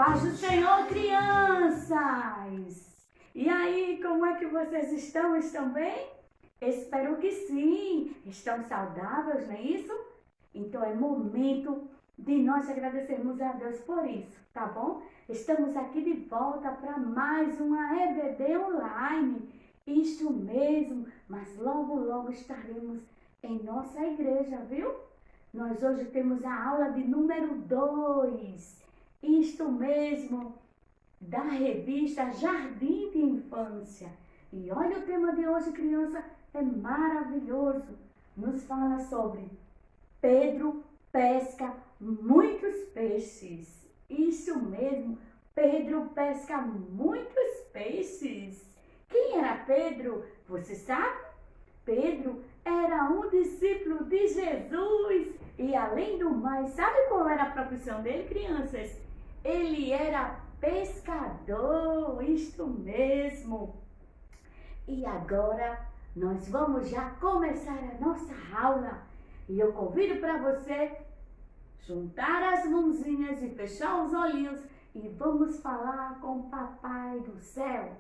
paz do Senhor, crianças! E aí, como é que vocês estão? Estão bem? Espero que sim! Estão saudáveis, não é isso? Então é momento de nós agradecermos a Deus por isso, tá bom? Estamos aqui de volta para mais uma EBD online. Isto mesmo, mas logo estaremos em nossa igreja, viu? Nós hoje temos a aula de número 2. Isto mesmo, da revista Jardim de Infância. E olha o tema de hoje, criança, é maravilhoso. Nos fala sobre Pedro pesca muitos peixes. Isso mesmo, Pedro pesca muitos peixes. Quem era Pedro? Você sabe? Pedro era um discípulo de Jesus. E além do mais, sabe qual era a profissão dele, crianças? Ele era pescador, isto mesmo. E agora nós vamos já começar a nossa aula. E eu convido para você juntar as mãozinhas e fechar os olhinhos e vamos falar com o Papai do Céu.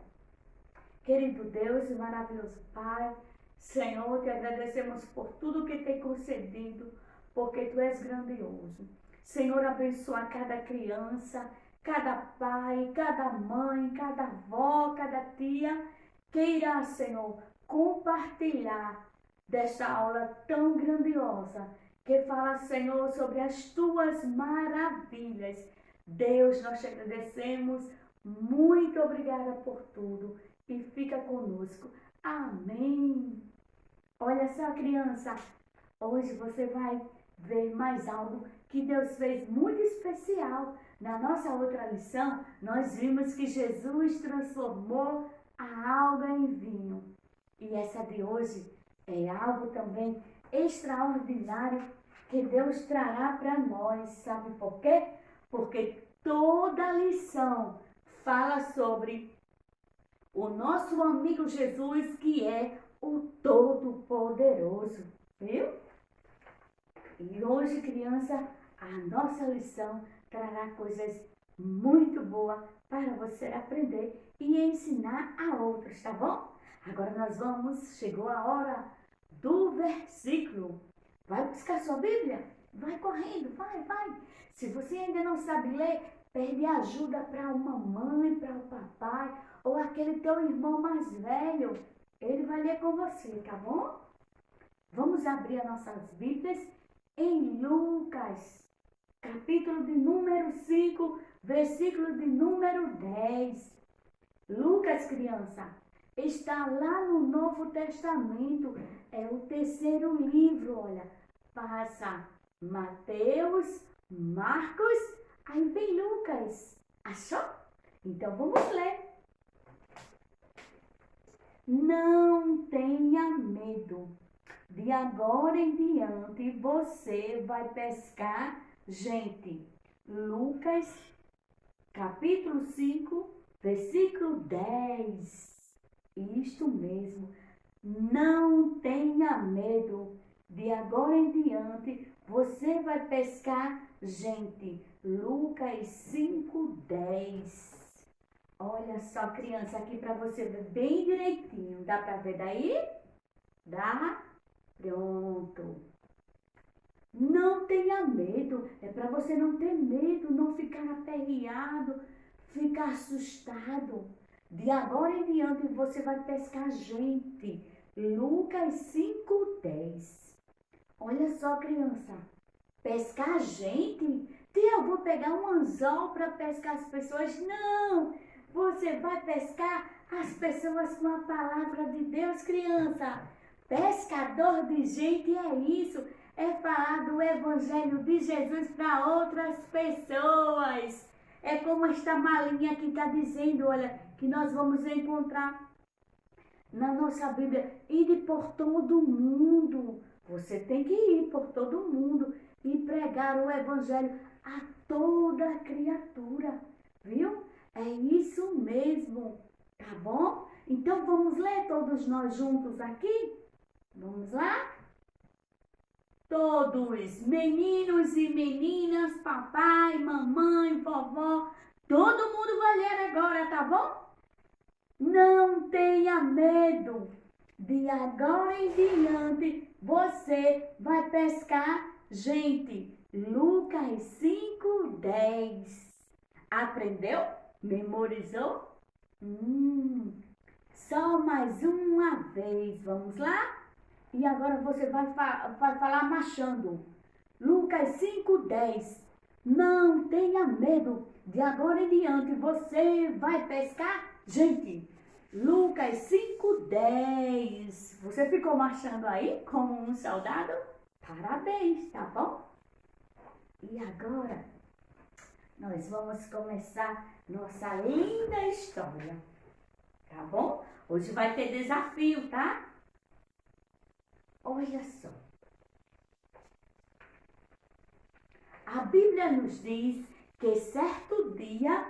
Querido Deus e maravilhoso Pai, Senhor, te agradecemos por tudo que tem concedido, porque Tu és grandioso. Senhor, abençoa cada criança, cada pai, cada mãe, cada avó, cada tia, que irá, Senhor, compartilhar desta aula tão grandiosa, que fala, Senhor, sobre as Tuas maravilhas. Deus, nós te agradecemos, muito obrigada por tudo e fica conosco. Amém. Olha só, criança, hoje você vai ver mais algo que Deus fez muito especial. Na nossa outra lição, nós vimos que Jesus transformou a água em vinho. E essa de hoje é algo também extraordinário que Deus trará para nós. Sabe por quê? Porque toda lição fala sobre o nosso amigo Jesus, que é o Todo-Poderoso, viu? E hoje, criança, a nossa lição trará coisas muito boas para você aprender e ensinar a outros, tá bom? Agora chegou a hora do versículo. Vai buscar sua Bíblia? Vai correndo, vai. Se você ainda não sabe ler, pede ajuda para uma mãe, para o papai ou aquele teu irmão mais velho. Ele vai ler com você, tá bom? Vamos abrir as nossas Bíblias em Lucas, capítulo de número 5, versículo de número 10. Lucas, criança, está lá no Novo Testamento, é o terceiro livro, olha. Passa Mateus, Marcos, aí vem Lucas. Achou? Então vamos ler. Não tenha medo. De agora em diante você vai pescar gente. Lucas, capítulo 5, versículo 10. Isto mesmo. Não tenha medo. De agora em diante você vai pescar gente. Lucas 5, 10. Olha só, criança, aqui para você ver bem direitinho. Dá para ver daí? Dá? Pronto. Não tenha medo. É para você não ter medo, não ficar aperreado, ficar assustado. De agora em diante você vai pescar gente. Lucas 5:10. Olha só, criança. Pescar gente? Eu vou pegar um anzol para pescar as pessoas? Não! Você vai pescar as pessoas com a palavra de Deus, criança. Pescador de gente é isso, é falar do Evangelho de Jesus para outras pessoas. É como esta malinha que está dizendo, olha, que nós vamos encontrar na nossa Bíblia. Ir por todo mundo. Você tem que ir por todo mundo e pregar o Evangelho a toda criatura, viu? É isso mesmo, tá bom? Então vamos ler todos nós juntos aqui? Vamos lá? Todos, meninos e meninas, papai, mamãe, vovó, Todo mundo vai ler agora, tá bom? Não tenha medo. De agora em diante, você vai pescar gente. Lucas 5:10. Aprendeu? Memorizou? Só mais uma vez. Vamos lá? E agora você vai falar marchando. Lucas 5:10. Não tenha medo. De agora em diante, você vai pescar gente. Lucas 5:10. Você ficou marchando aí como um soldado? Parabéns, tá bom? E agora, nós vamos começar nossa linda história, tá bom? Hoje vai ter desafio, tá? Olha só. A Bíblia nos diz que certo dia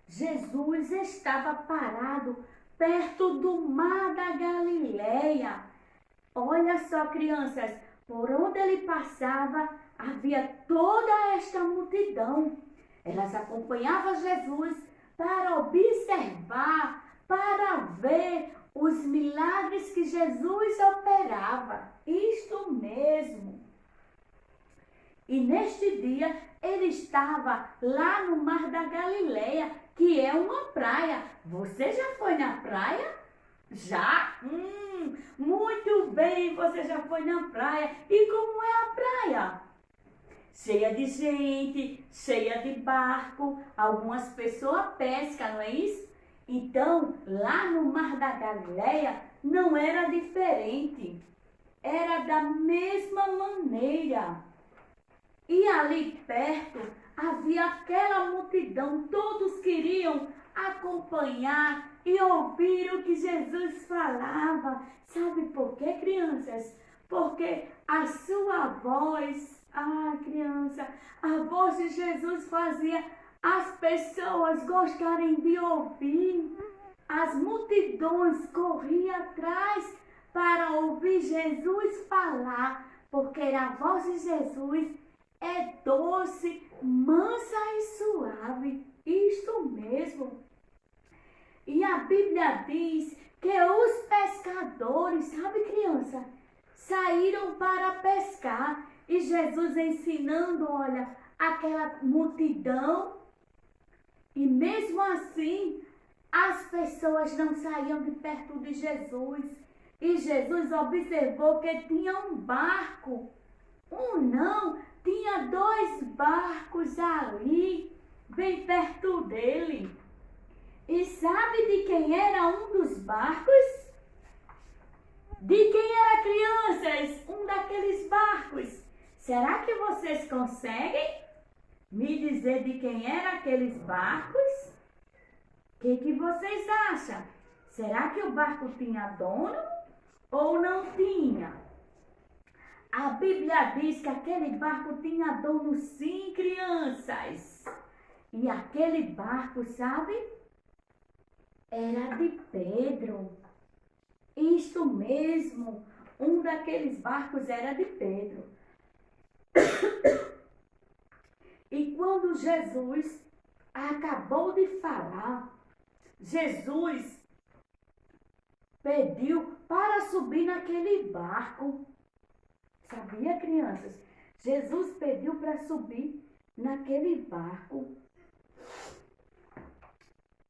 Jesus estava parado perto do mar da Galileia. Olha só, crianças, por onde ele passava havia toda esta multidão. Elas acompanhavam Jesus para observar, para ver os milagres que Jesus operava. Isto mesmo. E neste dia ele estava lá no mar da Galileia, que é uma praia. Você já foi na praia? Já? Muito bem, você já foi na praia. E como é a praia? Cheia de gente, cheia de barco. Algumas pessoas pescam, não é isso? Então, lá no mar da Galileia não era diferente. Era da mesma maneira. E ali perto havia aquela multidão, todos queriam acompanhar e ouvir o que Jesus falava. Sabe por quê, crianças? Porque a sua voz, criança, a voz de Jesus fazia as pessoas gostarem de ouvir. As multidões corriam atrás para ouvir Jesus falar, porque a voz de Jesus é doce, mansa e suave. Isto mesmo. E a Bíblia diz que os pescadores, sabe, criança, saíram para pescar. E Jesus ensinando, olha, aquela multidão. E mesmo assim, as pessoas não saíam de perto de Jesus. E Jesus observou que tinha um barco. Não, tinha 2 barcos ali, bem perto dele. E sabe de quem era um dos barcos? De quem era, crianças? Um daqueles barcos. Será que vocês conseguem me dizer de quem eram aqueles barcos? O que vocês acham? Será que o barco tinha dono ou não tinha? A Bíblia diz que aquele barco tinha dono, sim, crianças. E aquele barco, sabe? Era de Pedro. Isto mesmo, um daqueles barcos era de Pedro. E quando Jesus acabou de falar, Jesus pediu para subir naquele barco. Sabia, crianças? Jesus pediu para subir naquele barco.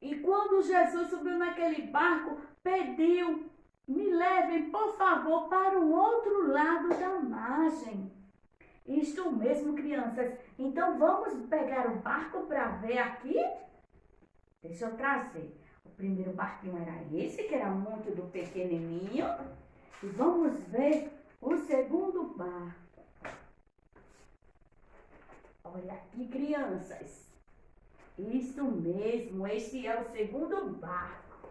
E quando Jesus subiu naquele barco, pediu, me levem, por favor, para o outro lado da margem. Isto mesmo, crianças. Então, vamos pegar o barco para ver aqui? Deixa eu trazer. O primeiro barquinho era esse, que era muito do pequenininho. E vamos ver o segundo barco. Olha aqui, crianças. Isso mesmo, este é o segundo barco.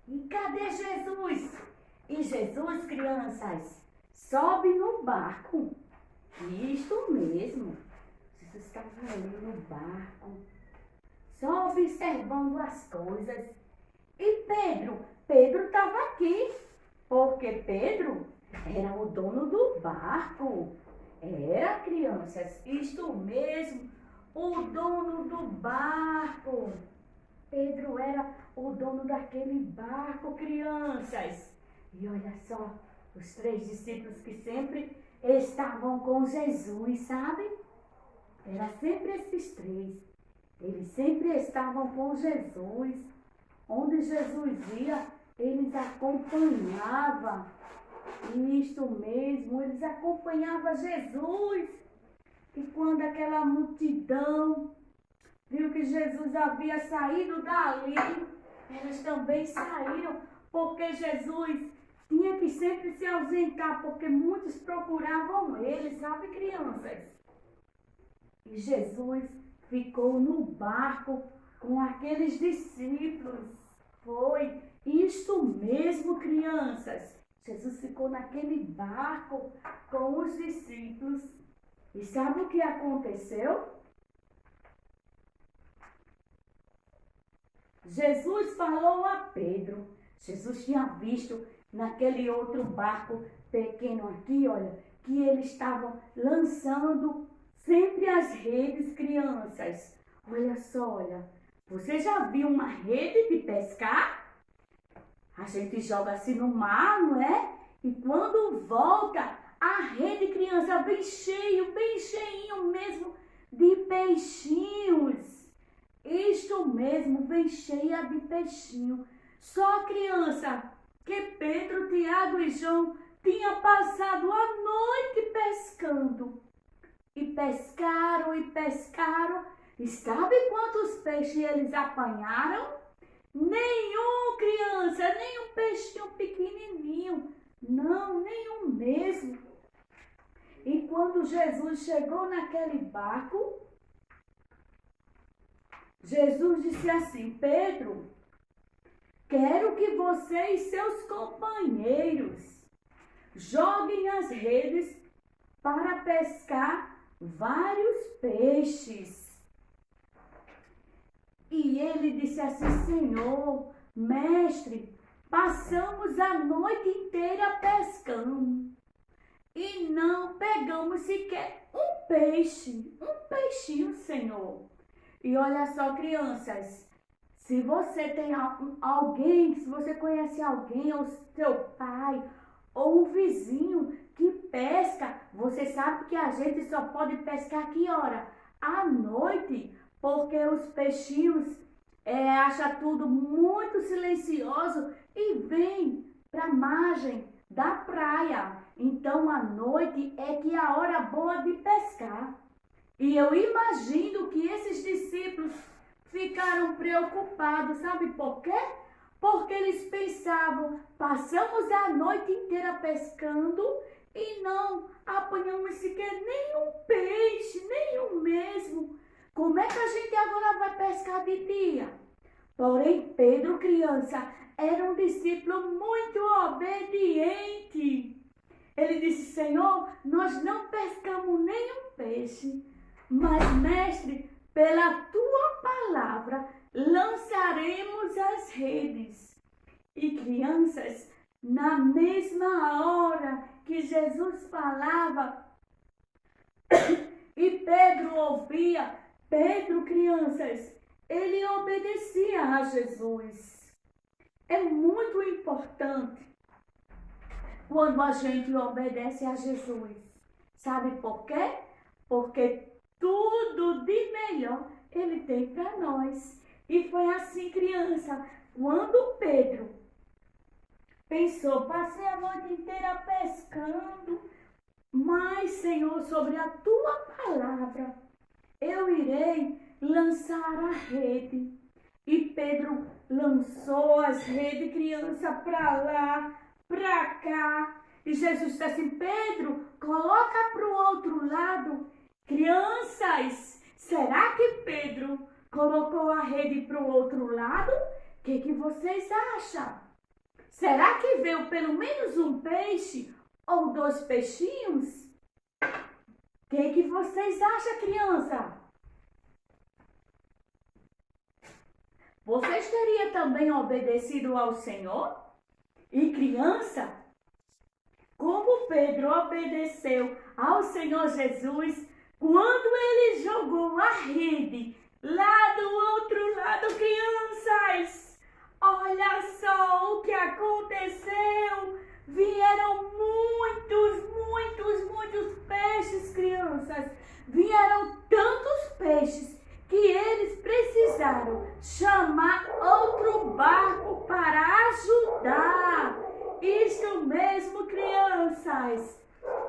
E cadê Jesus? E Jesus, crianças, sobe no barco. Isto mesmo. Jesus estava ali no barco, só observando as coisas. E Pedro estava aqui, porque Pedro Era o dono do barco. Era, crianças, isto mesmo, o dono do barco. Pedro era o dono daquele barco, crianças. E olha só, os 3 discípulos que sempre estavam com Jesus, sabe? Era sempre esses 3. Eles sempre estavam com Jesus. Onde Jesus ia, eles acompanhavam. Isto mesmo, eles acompanhavam Jesus. E quando aquela multidão viu que Jesus havia saído dali, elas também saíram, porque Jesus tinha que sempre se ausentar, porque muitos procuravam ele, sabe, crianças? E Jesus ficou no barco com aqueles discípulos. Foi isto mesmo, crianças. Jesus ficou naquele barco com os discípulos. E sabe o que aconteceu? Jesus falou a Pedro. Jesus tinha visto naquele outro barco pequeno aqui, olha, que eles estavam lançando sempre as redes, crianças. Olha só, olha. Você já viu uma rede de pescar? A gente joga assim no mar, não é? E quando volta, a rede, criança, bem cheio, bem cheinho mesmo de peixinhos. Isto mesmo, bem cheia de peixinho. Só, criança, que Pedro, Tiago e João tinham passado a noite pescando. E pescaram e pescaram. E sabe quantos peixes eles apanharam? Nenhum, criança, nenhum peixinho pequenininho. Não, nenhum mesmo. E quando Jesus chegou naquele barco, Jesus disse assim: Pedro, quero que você e seus companheiros joguem as redes para pescar vários peixes. E ele disse assim: Senhor, mestre, passamos a noite inteira pescando e não pegamos sequer um peixinho, Senhor. E olha só, crianças, se você tem alguém, se você conhece alguém, ou seu pai, ou um vizinho que pesca, você sabe que a gente só pode pescar que hora? À noite, porque os peixinhos acham tudo muito silencioso e vêm para a margem da praia. Então, à noite é que é a hora boa de pescar. E eu imagino que esses discípulos ficaram preocupados, sabe por quê? Porque eles pensavam, passamos a noite inteira pescando e não apanhamos sequer nenhum peixe, nenhum mesmo. Como é que a gente agora vai pescar de dia? Porém, Pedro, criança, era um discípulo muito obediente. Ele disse: Senhor, nós não pescamos nenhum peixe, mas, mestre, pela tua palavra lançaremos as redes. E, crianças, na mesma hora que Jesus falava e Pedro ouvia, Pedro, crianças, ele obedecia a Jesus. É muito importante quando a gente obedece a Jesus. Sabe por quê? Porque tudo de melhor ele tem para nós. E foi assim, criança, quando Pedro pensou, passei a noite inteira pescando, mas, Senhor, sobre a tua palavra, eu irei lançar a rede. E Pedro lançou as redes, criança, para lá, para cá. E Jesus disse assim: Pedro, coloca para o outro lado. Crianças, será que Pedro colocou a rede para o outro lado? O que vocês acham? Será que veio pelo menos um peixe ou 2 peixinhos? O que vocês acham, criança? Vocês teriam também obedecido ao Senhor? E criança, como Pedro obedeceu ao Senhor Jesus quando ele jogou a rede lá do outro lado, crianças. Olha só o que aconteceu. Vieram muitos peixes, crianças. Vieram tantos peixes que eles precisaram chamar outro barco para ajudar. Isto mesmo, crianças.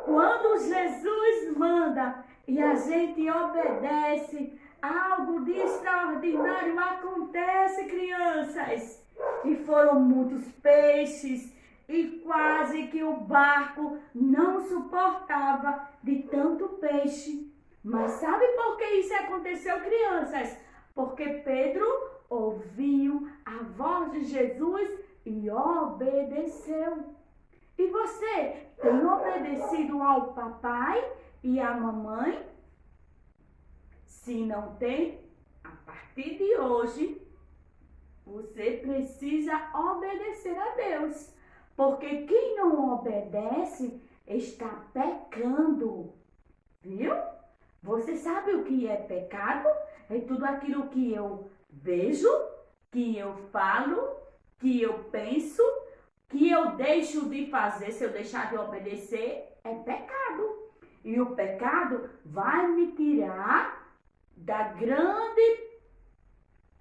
Quando Jesus manda e a gente obedece, algo de extraordinário acontece, crianças. E foram muitos peixes e quase que o barco não suportava de tanto peixe. Mas sabe por que isso aconteceu, crianças? Porque Pedro ouviu a voz de Jesus e obedeceu. E você tem obedecido ao papai e à mamãe? Se não tem, a partir de hoje, você precisa obedecer a Deus. Porque quem não obedece está pecando. Viu? Você sabe o que é pecado? É tudo aquilo que eu vejo, que eu falo, que eu penso, que eu deixo de fazer. Se eu deixar de obedecer, é pecado. E o pecado vai me tirar da grande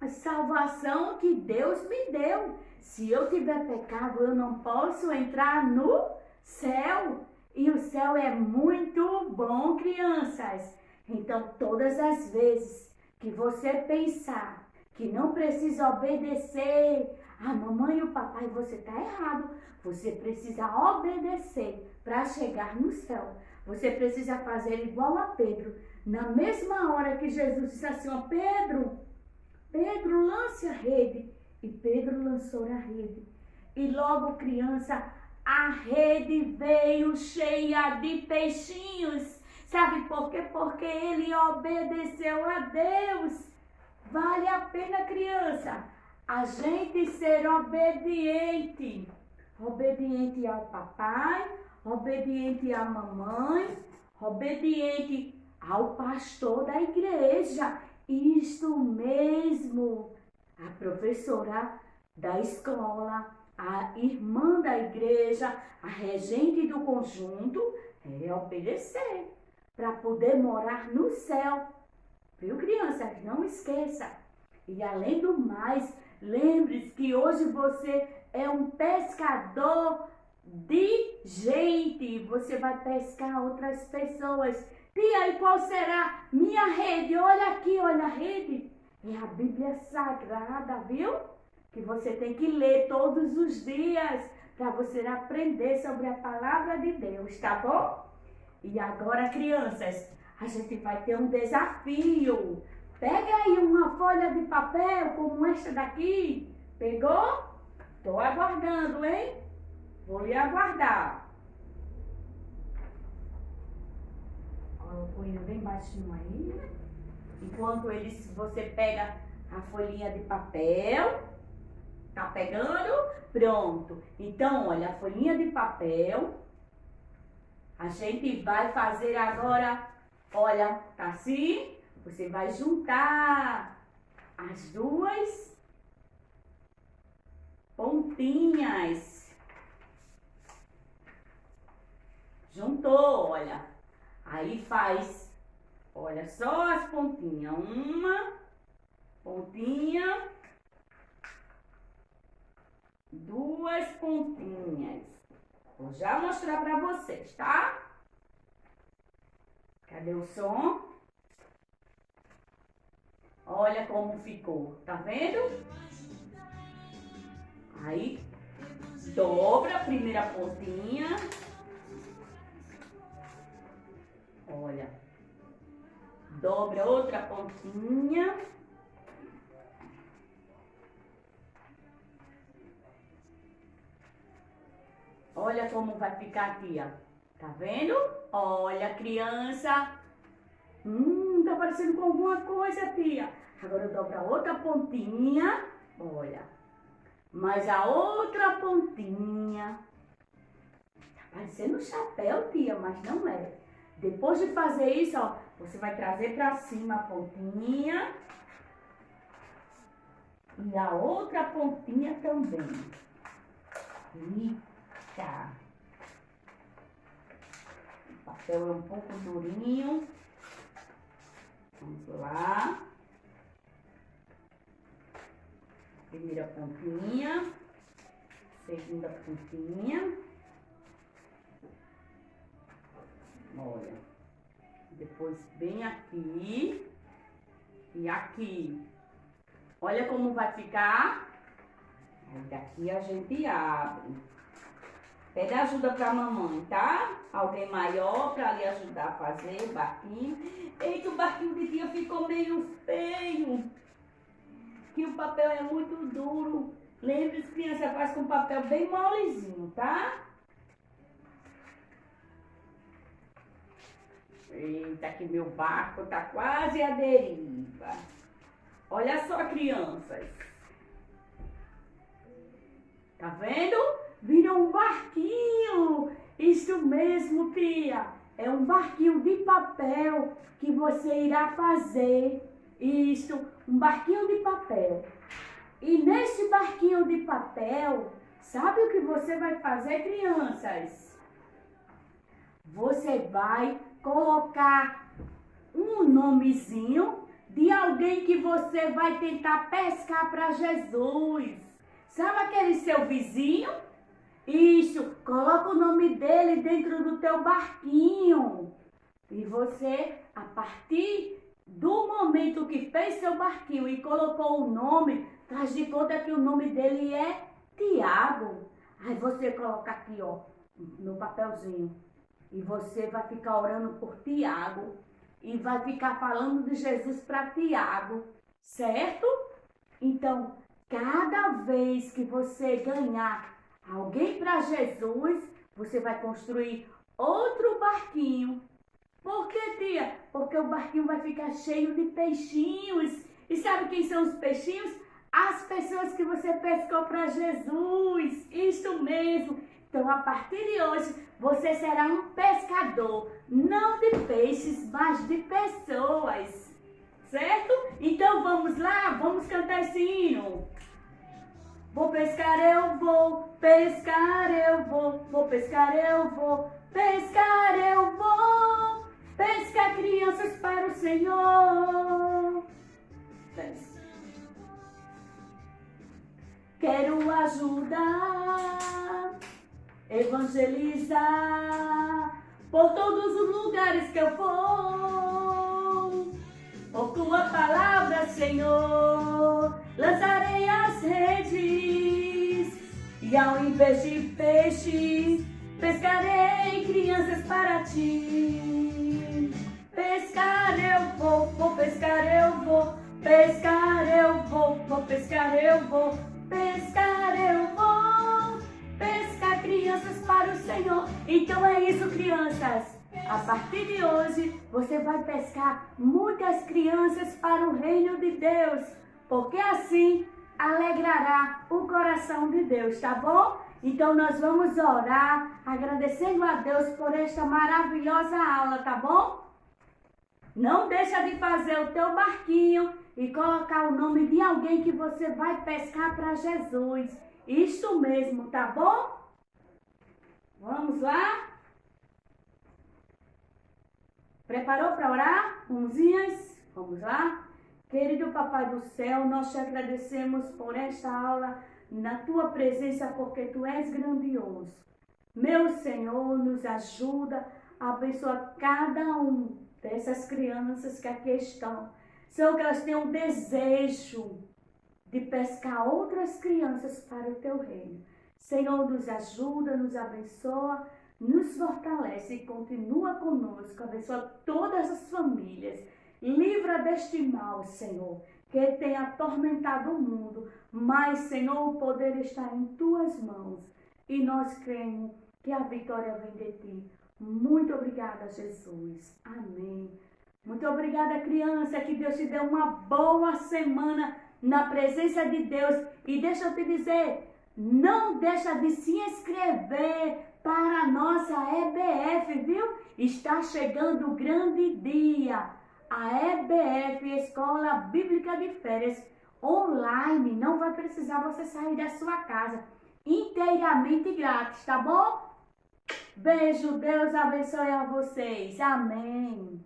salvação que Deus me deu. Se eu tiver pecado, eu não posso entrar no céu. E o céu é muito bom, crianças. Então, todas as vezes que você pensar que não precisa obedecer a mamãe e o papai, você está errado. Você precisa obedecer para chegar no céu. Você precisa fazer igual a Pedro. Na mesma hora que Jesus disse assim, ó, Pedro, lance a rede. E Pedro lançou a rede. E logo, criança, a rede veio cheia de peixinhos. Sabe por quê? Porque ele obedeceu a Deus. Vale a pena, criança, a gente ser obediente. Obediente ao papai, obediente à mamãe, obediente ao pastor da igreja. Isto mesmo. A professora da escola, a irmã da igreja, a regente do conjunto, é obedecer para poder morar no céu. Viu, crianças? Não esqueça. E além do mais, lembre-se que hoje você é um pescador de gente. Você vai pescar outras pessoas. Tia, e qual será minha rede? Olha aqui, olha a rede. É a Bíblia Sagrada, viu? Que você tem que ler todos os dias para você aprender sobre a palavra de Deus, tá bom? E agora, crianças, a gente vai ter um desafio. Pega aí uma folha de papel como esta daqui. Pegou? Tô aguardando, hein? Vou lhe aguardar. Olha, põe bem baixinho aí. Enquanto você pega a folhinha de papel. Tá pegando? Pronto. Então, olha, a folhinha de papel. A gente vai fazer agora, olha, tá assim? Você vai juntar as duas pontinhas. Juntou, olha. Aí faz, olha só as pontinhas. Uma pontinha, duas pontinhas. Vou já mostrar para vocês, tá? Cadê o som? Olha como ficou, tá vendo? Aí, dobra a primeira pontinha. Olha. Dobra outra pontinha. Olha como vai ficar aqui, ó. Tá vendo? Olha, criança. Tá parecendo com alguma coisa, tia. Agora eu dobro a outra pontinha. Olha. Mais a outra pontinha. Tá parecendo um chapéu, tia, mas não é. Depois de fazer isso, ó, você vai trazer para cima a pontinha e a outra pontinha também. Eita! O papel é um pouco durinho. Vamos lá. Primeira pontinha, segunda pontinha. Olha, depois bem aqui e aqui. Olha como vai ficar. Aí daqui a gente abre. Pede ajuda pra mamãe, tá? Alguém maior pra lhe ajudar a fazer o barquinho. Eita, o barquinho de tia ficou meio feio. Que o papel é muito duro. Lembre-se, criança, faz com papel bem molezinho, tá? Eita, que meu barco tá quase à deriva. Olha só, crianças. Tá vendo? Virou um barquinho. Isso mesmo, tia. É um barquinho de papel que você irá fazer. Isso, um barquinho de papel. E nesse barquinho de papel, sabe o que você vai fazer, crianças? Você vai colocar um nomezinho de alguém que você vai tentar pescar para Jesus. Sabe aquele seu vizinho? Isso, coloca o nome dele dentro do teu barquinho. E você, a partir do momento que fez seu barquinho e colocou o nome, faz de conta que o nome dele é Tiago. Aí você coloca aqui, ó, no papelzinho. E você vai ficar orando por Tiago. E vai ficar falando de Jesus para Tiago, certo? Então, cada vez que você ganhar alguém para Jesus, você vai construir outro barquinho. Por que, tia? Porque o barquinho vai ficar cheio de peixinhos. E sabe quem são os peixinhos? As pessoas que você pescou para Jesus. Isso mesmo. Então, a partir de hoje, você será um pescador, não de peixes, mas de pessoas, certo? Então, vamos lá, vamos cantar esse hino. Vou pescar, eu vou, pescar, eu vou, vou pescar, eu vou, pescar, eu vou, pescar crianças para o Senhor. Quero ajudar, evangelizar por todos os lugares que eu for. Por tua palavra, Senhor, lançarei as redes e ao invés de peixes, pescarei crianças para ti. Pescar eu vou pescar eu vou, pescar eu vou pescar eu vou, pescar eu vou, pescar crianças para o Senhor. Então é isso, crianças. A partir de hoje, você vai pescar muitas crianças para o reino de Deus, porque assim alegrará o coração de Deus, tá bom? Então nós vamos orar, agradecendo a Deus por esta maravilhosa aula, tá bom? Não deixa de fazer o teu barquinho e colocar o nome de alguém que você vai pescar para Jesus. Isso mesmo, tá bom? Vamos lá? Preparou para orar, mãozinhas? Vamos lá? Querido Papai do Céu, nós te agradecemos por esta aula na tua presença, porque tu és grandioso. Meu Senhor, nos ajuda a abençoar cada um dessas crianças que aqui estão. Senhor, que elas tenham desejo de pescar outras crianças para o teu reino. Senhor, nos ajuda, nos abençoa, nos fortalece e continua conosco. Abençoa todas as famílias. Livra deste mal, Senhor, que tem atormentado o mundo. Mas, Senhor, o poder está em tuas mãos. E nós cremos que a vitória vem de ti. Muito obrigada, Jesus. Amém. Muito obrigada, criança. Que Deus te dê uma boa semana na presença de Deus. E deixa eu te dizer, não deixa de se inscrever para a nossa EBF, viu? Está chegando o grande dia. A EBF, Escola Bíblica de Férias, online, não vai precisar você sair da sua casa, inteiramente grátis, tá bom? Beijo, Deus abençoe a vocês. Amém.